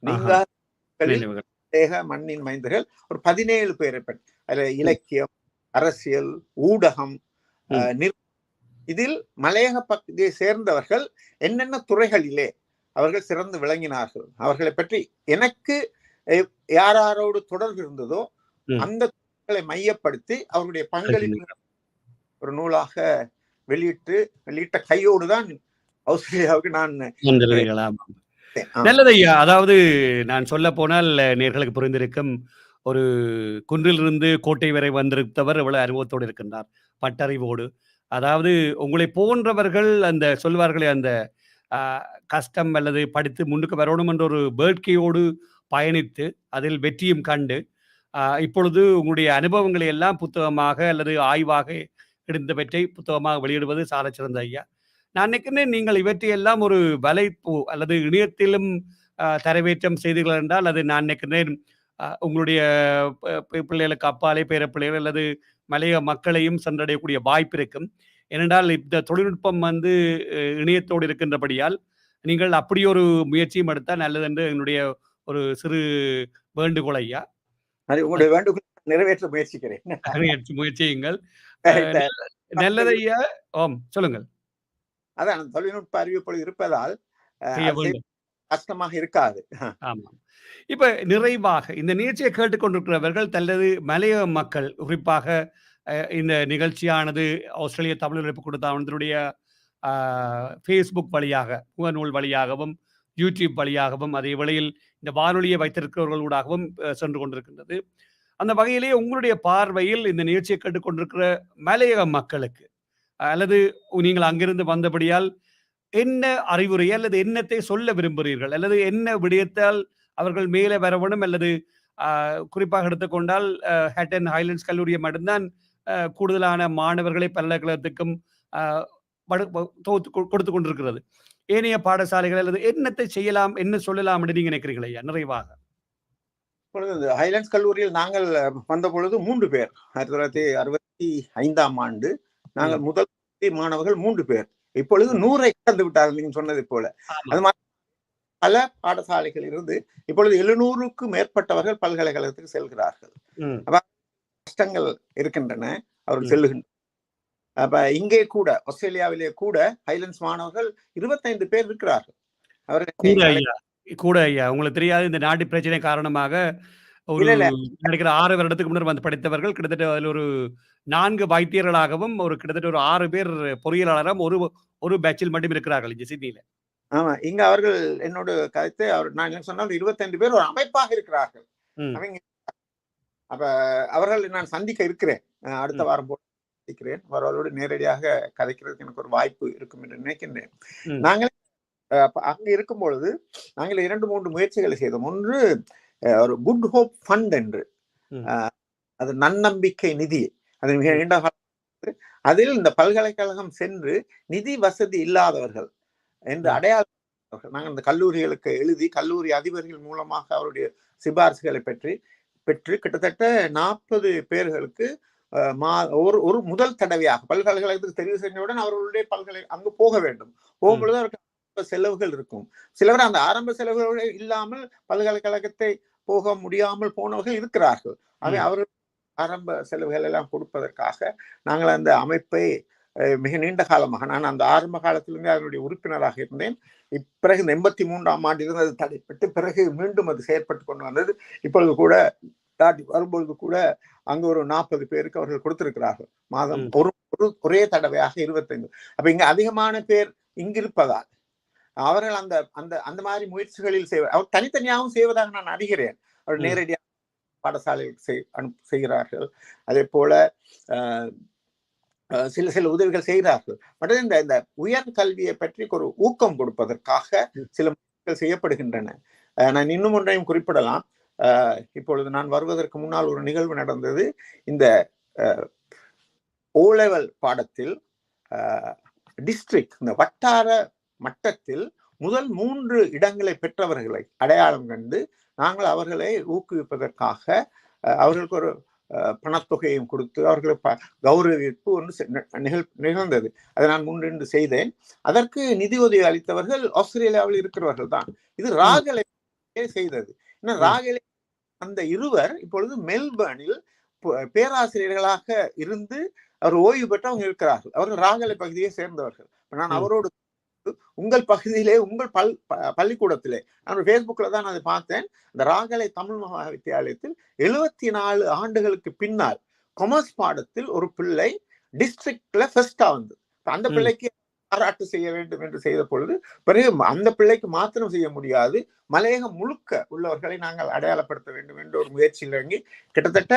நீங்காத மண்ணின் மைந்தர்கள் ஒரு 17 பேரை பற்றி, அதுல இலக்கியம், அரசியல், ஊடகம், இதில் மலையக பகுதியை சேர்ந்தவர்கள் என்னென்ன துறைகளிலே அவர்கள் சிறந்து விளங்கினார்கள், அவர்களை பற்றி எனக்கு யாரோடு தொடர்பு இருந்ததோ அந்த துறைகளை மையப்படுத்தி அவருடைய பங்களிப்பு ஒரு நூலாக வெளியிட்ட கையோடுதான் ஆஸ்திரேலியாவுக்கு நான். நல்லது ஐயா. அதாவது நான் சொல்ல போனால் நேர்களுக்கு புரிந்திருக்கும், ஒரு குன்றிலிருந்து கோட்டை வரை வந்திருந்தவர் எவ்வளவு அனுபவத்தோடு இருக்கின்றார், பட்டறிவோடு. அதாவது உங்களை போன்றவர்கள் அந்த சொல்வார்களே அந்த கஷ்டம் அல்லது படித்து முன்னுக்கு வரணும் என்ற ஒரு வேட்கையோடு பயணித்து அதில் வெற்றியும் கண்டு இப்பொழுது உங்களுடைய அனுபவங்களை எல்லாம் புத்தகமாக அல்லது ஆய்வாக எடுத்தவற்றை புத்தகமாக வெளியிடுவது சால சிறந்த ஐயா. நான் நினைக்கிறேன் நீங்கள் இவற்றையெல்லாம் ஒரு வலைப்பு அல்லது இணையத்திலும் தரவேற்றம் செய்தீர்கள் என்றால் அது நான் நினைக்கிறேன் உங்களுடைய பிள்ளைகளுக்கு அப்பாலே பேர பிள்ளைகள் அல்லது மலைய மக்களையும் சென்றடையக்கூடிய வாய்ப்பு இருக்கும். ஏனென்றால் இந்த தொழில்நுட்பம் இணையத்தோடு இருக்கின்றபடியால் நீங்கள் அப்படி ஒரு முயற்சியும் எடுத்தால் நல்லது என்று என்னுடைய ஒரு சிறு வேண்டுகோள் ஐயா. உங்களுடைய வேண்டுகோள் நிறைவேற்ற முயற்சிக்கிறேன். முயற்சியுங்கள். நல்லது ஐயா. ஓம் சொல்லுங்கள். அதான் தொழில்நுட்ப அறிவிப்பு இருப்பதால் கஷ்டமாக இருக்காது. ஆமா. இப்ப நிறைவாக இந்த நிகழ்ச்சியை கேட்டுக்கொண்டிருக்கிறவர்கள் தல்லது மலைய மக்கள் குறிப்பாக இந்த நிகழ்ச்சியானது ஆஸ்திரேலிய தமிழ் உழைப்பு கொடுத்தவனுடைய ஃபேஸ்புக் வழியாக, முகநூல் வழியாகவும், யூடியூப் வழியாகவும், அதே வேளையில் இந்த வானொலியை வைத்திருக்கிறவர்களூடாகவும் சென்று கொண்டிருக்கின்றது. அந்த வகையிலே உங்களுடைய பார்வையில் இந்த நிகழ்ச்சியை கேட்டுக்கொண்டிருக்கிற மலையக மக்களுக்கு அல்லது நீங்கள் அங்கிருந்து வந்தபடியால் என்ன அறிவுரை அல்லது என்னத்தை சொல்ல விரும்புகிறீர்கள், அல்லது என்ன விடயத்தால் அவர்கள் மேலே வரவணும், அல்லது குறிப்பாக எடுத்துக்கொண்டால் ஹேட்டன் ஹைலண்ட்ஸ் கல்லூரியை மட்டும்தான் கூடுதலான மாணவர்களை பல்கலைக்கழகத்துக்கும் கொடுத்து கொண்டிருக்கிறது. ஏனைய பாடசாலைகள் அல்லது என்னத்தை செய்யலாம், என்ன சொல்லலாம் என்று நீங்க நினைக்கிறீங்களா ஐயா நிறைவாக? இப்பொழுது இந்த ஹைலேண்ட்ஸ் கல்லூரியில் நாங்கள் வந்த பொழுது 3 பேர். 1965ஆம் ஆண்டு நாங்கள் முதல் மாணவர்கள் 3 பேர். இப்பொழுது 100ஐ கடந்து விட்டார்கள் நீங்க சொன்னது போல. அது மாதிரி பல பாடசாலைகள் இருந்து இப்பொழுது 700க்கும் மேற்பட்டவர்கள் பல்கலைக்கழகத்துக்கு செல்கிறார்கள். கஷ்டங்கள் இருக்கின்றன, அவர்கள் செல்லுகின்றனர். அப்ப இங்கே கூட ஆஸ்திரேலியாவிலே கூட ஹைலேண்ட்ஸ் மாணவர்கள் 25 பேர் இருக்கிறார்கள். கூட ஐயா உங்களுக்கு தெரியாது, இந்த நாட்டு பிரச்சனை காரணமாக ஒரு நினைக்கிற 6 வருடத்துக்கு முன்னர் வந்து படித்தவர்கள் கிட்டத்தட்ட அதில் ஒரு 4 வைத்தியர்களாகவும் ஒரு கிட்டத்தட்ட ஒரு 6 பேர் பொறியியலாளரும் ஒரு பேட்சில் மட்டும் இருக்கிறார்கள் இங்க சிட்னியில. ஆமா, இங்க அவர்கள் என்னோட கருத்து நான் என்ன சொன்னால் 25 பேர் ஒரு அமைப்பாக இருக்கிறார்கள். அவங்க அப்ப அவர்கள் நான் சந்திக்க இருக்கிறேன், அடுத்த வாரம் போட்டு சந்திக்கிறேன். அவர்களோடு நேரடியாக கதைக்கிறதுக்கு எனக்கு ஒரு வாய்ப்பு இருக்கும் என்று நினைக்கின்றேன். நாங்கள் அங்க இருக்கும் பொழுது நாங்கள் 2-3 முயற்சிகளை செய்தோம். ஒன்று ஒரு குட் ஹோப் ஃபண்ட் என்று, அது நன்னம்பிக்கை நிதி, அது மிக நீண்ட காலம். அதில் இந்த பல்கலைக்கழகம் சென்று நிதி வசதி இல்லாதவர்கள் என்று அடையாளம் நாங்கள் இந்த கல்லூரிகளுக்கு எழுதி கல்லூரி அதிபர்கள் மூலமாக அவருடைய சிபாரிசுகளை பெற்று கிட்டத்தட்ட 40 பேர்களுக்கு ஒரு முதல் தடவையாக பல்கலைக்கழகத்துக்கு தெரிவு செஞ்சவுடன் அவர்களுடைய அங்கு போக வேண்டும். போகும்பொழுது அவருக்கு செலவுகள் இருக்கும். சிலவர் அந்த ஆரம்ப செலவுகள் இல்லாமல் பல்கலைக்கழகத்தை போக முடியாமல் போனவர்கள் இருக்கிறார்கள். அவை அவர்கள் ஆரம்ப செலவுகள் எல்லாம் கொடுப்பதற்காக நாங்கள் அந்த அமைப்பை மிக நீண்ட காலமாக, நான் அந்த ஆரம்ப காலத்திலிருந்தே அதனுடைய உறுப்பினராக இருந்தேன். பிறகு இந்த 83ஆம் ஆண்டு இருந்தது தடைப்பட்டு பிறகு மீண்டும் அது செயற்பட்டு கொண்டு வந்தது. இப்பொழுது கூட வரும்பொழுது கூட அங்கு ஒரு 40 பேருக்கு அவர்கள் கொடுத்திருக்கிறார்கள். மாதம் ஒரே தடவையாக 25. அப்ப இங்க அதிகமான பேர் இங்கிருப்பதால் அவர்கள் அந்த அந்த அந்த மாதிரி முயற்சிகளில் அவர் தனித்தனியாகவும் செய்வதாக நான் அறிகிறேன். அவர் நேரடியாக பாடசாலையில் செய்கிறார்கள். அதே போல சில உதவிகள் செய்கிறார்கள். மற்றது இந்த உயர் கல்வியை பற்றி ஒரு ஊக்கம் கொடுப்பதற்காக சில முயற்சிகள் செய்யப்படுகின்றன. நான் இன்னும் ஒன்றையும் குறிப்பிடலாம். இப்பொழுது நான் வருவதற்கு முன்னால் ஒரு நிகழ்வு நடந்தது. இந்த ஓலெவல் பாடத்தில் டிஸ்ட்ரிக்ட், இந்த வட்டார மட்டத்தில் முதல் 3 இடங்களை பெற்றவர்களை அடையாளம் கண்டு நாங்கள் அவர்களை ஊக்குவிப்பதற்காக அவர்களுக்கு ஒரு பணத்தொகையும் கொடுத்து அவர்களுக்கு கௌரவிப்பு ஒன்று நிகழ்ந்தது. அதை நான் முன்னின்று செய்தேன். அதற்கு நிதி உதவி அளித்தவர்கள் ஆஸ்திரேலியாவில் இருக்கிறவர்கள் தான். இது ராகலை செய்தது. ராகலை அந்த இருவர் இப்பொழுது மெல்பர்னில் பேராசிரியர்களாக இருந்து அவர் ஓய்வு பெற்றவங்க இருக்கிறார்கள். அவர்கள் ராகலை பகுதியை சேர்ந்தவர்கள். நான் அவரோடு உங்கள் பகுதியிலே உங்கள் பள்ளிக்கூடத்திலே நான் பேஸ்புக்ல தான் அதை பார்த்தேன். இந்த ராகலை தமிழ் மகா வித்தியாலயத்தில் 74 ஆண்டுகளுக்கு பின்னால் கொமர்ஸ் பாடத்தில் ஒரு பிள்ளை டிஸ்ட்ரிக்ட்ல ஃபர்ஸ்டா வந்து அந்த பிள்ளைக்கு பாராட்டு செய்ய வேண்டும் என்று செய்த பொழுது பிறகு அந்த பிள்ளைக்கு மாத்திரம் செய்ய முடியாது, மலையகம் முழுக்க உள்ளவர்களை நாங்கள் அடையாளப்படுத்த வேண்டும் என்ற ஒரு முயற்சியில் இறங்கி கிட்டத்தட்ட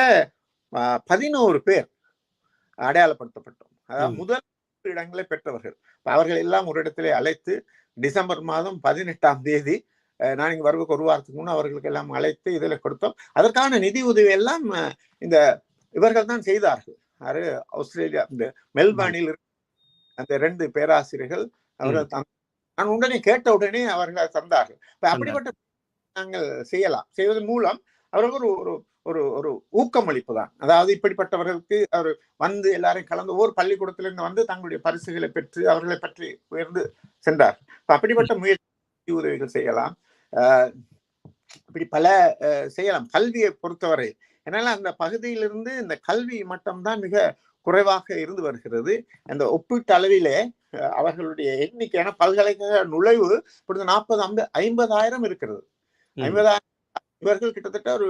11 பேர் அடையாளப்படுத்தப்பட்டோம். அதாவது முதல் இடங்களை பெற்றவர்கள். அவர்கள் எல்லாம் ஒரு இடத்திலே அழைத்து டிசம்பர் மாதம் 18ஆம் தேதி நான் இங்க வருவதற்கு ஒரு வாரத்துக்கு முன்னே அவர்களுக்கு எல்லாம் அழைத்து இதில் கொடுத்தோம். அதற்கான நிதி உதவி எல்லாம் இந்த இவர்கள் தான் செய்தார்கள். ஆஸ்திரேலியா இந்த மெல்பர்னில் அந்த 2 பேராசிரியர்கள் அவர்கள் நான் உடனே கேட்ட உடனே அவர்கள் தந்தார்கள். அப்படிப்பட்ட நாங்கள் செய்வதன் மூலம் அவர்கள் ஒரு ஒரு ஊக்கம் அளிப்பு தான். அதாவது இப்படிப்பட்டவர்களுக்கு அவர் வந்து எல்லாரையும் கலந்து ஒவ்வொரு பள்ளிக்கூடத்திலிருந்து வந்து தங்களுடைய பரிசுகளை பெற்று அவர்களை பற்றி உயர்ந்து சென்றார். அப்படிப்பட்ட முயற்சி உதவிகள் செய்யலாம். இப்படி பல செய்யலாம். கல்வியை பொறுத்தவரை என்னால அந்த பகுதியிலிருந்து இந்த கல்வி மட்டம் தான் மிக குறைவாக இருந்து வருகிறது. அந்த ஒப்பீட்டு அளவிலே அவர்களுடைய எண்ணிக்கையான பல்கலைக்கழக நுழைவு 40-50,000 இருக்கிறது. 50,000 இவர்கள் கிட்டத்தட்ட ஒரு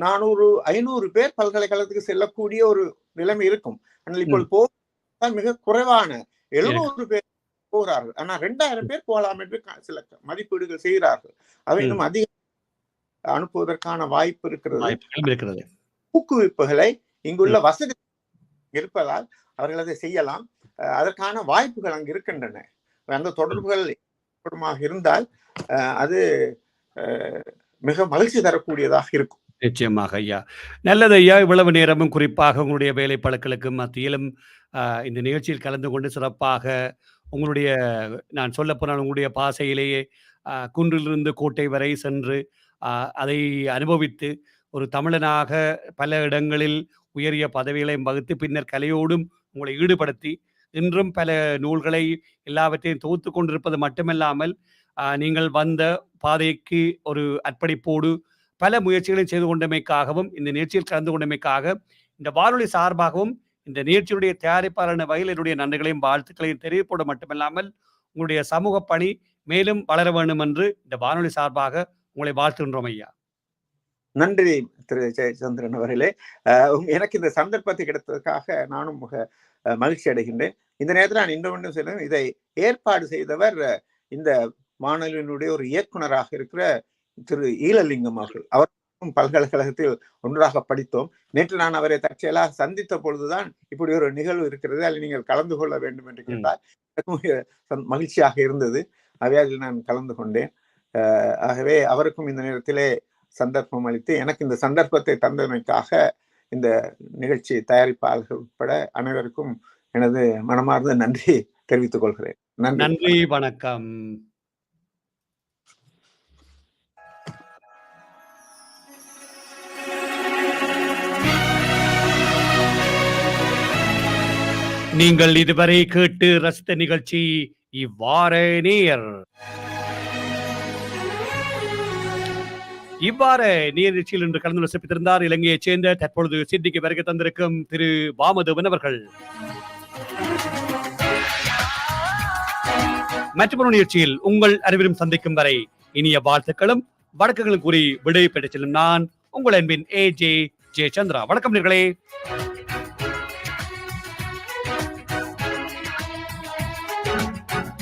400-500 பேர் பல்கலைக்கழகத்துக்கு செல்லக்கூடிய ஒரு நிலைமை இருக்கும். ஆனால் இப்போது மிக குறைவான 700 பேர் போகிறார்கள். ஆனா 2,000 பேர் போகலாம் என்று சில மதிப்பீடுகள் செய்கிறார்கள். அவை இன்னும் அதிகம் அனுப்புவதற்கான வாய்ப்பு இருக்கிறது. ஊக்குவிப்புகளை இங்குள்ள வசதி இருப்பதால் அவர்கள் அதை செய்யலாம். அதற்கான வாய்ப்புகள் அங்கு இருக்கின்றன. அந்த தொடர்புகள் இருந்தால் அது மிக மகிழ்ச்சி தரக்கூடியதாக இருக்கும். நிச்சயமாக ஐயா. நல்லது ஐயா. இவ்வளவு நேரமும் குறிப்பாக உங்களுடைய வேலை பழக்களுக்கு மத்தியிலும் இந்த நிகழ்ச்சியில் கலந்து கொண்டு சிறப்பாக உங்களுடைய நான் சொல்லப்போனால் உங்களுடைய பாசையிலேயே குன்றிலிருந்து கோட்டை வரை சென்று அதை அனுபவித்து ஒரு தமிழனாக பல இடங்களில் உயரிய பதவிகளையும் வகுத்து பின்னர் கலையோடும் உங்களை ஈடுபடுத்தி இன்றும் பல நூல்களை எல்லாவற்றையும் தொகுத்து கொண்டிருப்பது மட்டுமல்லாமல் நீங்கள் வந்த பாதைக்கு ஒரு அர்ப்பணிப்போடு பல முயற்சிகளை செய்து கொண்டமைக்காகவும் இந்த நிகழ்ச்சியில் கலந்து கொண்டமைக்காக இந்த வானொலி சார்பாகவும் இந்த நிகழ்ச்சியுடைய தயாரிப்பாளர் வகையில் என்னுடைய நன்றிகளையும் வாழ்த்துக்களையும் தெரிவிப்போடு மட்டுமல்லாமல் உங்களுடைய சமூக பணி மேலும் வளர வேண்டும் என்று இந்த வானொலி சார்பாக உங்களை வாழ்த்துகின்றோம் ஐயா. நன்றி திரு ஜெயச்சந்திரன் அவர்களே. எனக்கு இந்த சந்தர்ப்பத்தை கிடைத்ததுக்காக நானும் மகிழ்ச்சி அடைகின்றேன். இந்த நேரத்தில் நான் இன்னொன்று சொல்லுவேன், இதை ஏற்பாடு செய்தவர் இந்த வானொலியினுடைய ஒரு இயக்குனராக இருக்கிற திரு ஈழலிங்கம் அவர்கள். அவருக்கும் பல்கலைக்கழகத்தில் ஒன்றாக படித்தோம். நேற்று நான் அவரை தற்செயலாக சந்தித்த பொழுதுதான் இப்படி ஒரு நிகழ்வு இருக்கிறது, அதில் நீங்கள் கலந்து கொள்ள வேண்டும் என்று கேட்டால் மகிழ்ச்சியாக இருந்தது. அவை அதில் நான் கலந்து கொண்டேன். ஆகவே அவருக்கும் இந்த நேரத்திலே சந்தர்ப்பம் அளித்து எனக்கு இந்த சந்தர்ப்பத்தை தந்தமைக்காக இந்த நிகழ்ச்சி தயாரிப்பாளர்கள் உட்பட அனைவருக்கும் எனது மனமார்ந்த நன்றி தெரிவித்துக் கொள்கிறேன். நன்றி, வணக்கம். நீங்கள் இதுவரை கேட்டு ரசித்த நிகழ்ச்சி இவ்வார நேர். இவ்வாறு நிகழ்ச்சியில் இன்று கலந்து சிறப்பித்திருந்தார் இலங்கையைச் சேர்ந்த தற்பொழுது சித்திக்கு வருகை தந்திருக்கும் திரு வாமதேவன் அவர்கள். மற்றொரு நிகழ்ச்சியில் உங்கள் அனைவரும் சந்திக்கும் வரை இனிய வாழ்த்துக்களும் வணக்கங்களும் கூறி விடை பெற்றுச் செல்லும் நான் உங்கள் அன்பின் AJ ஜெயச்சந்திரா. வணக்கம் நேயர்களே.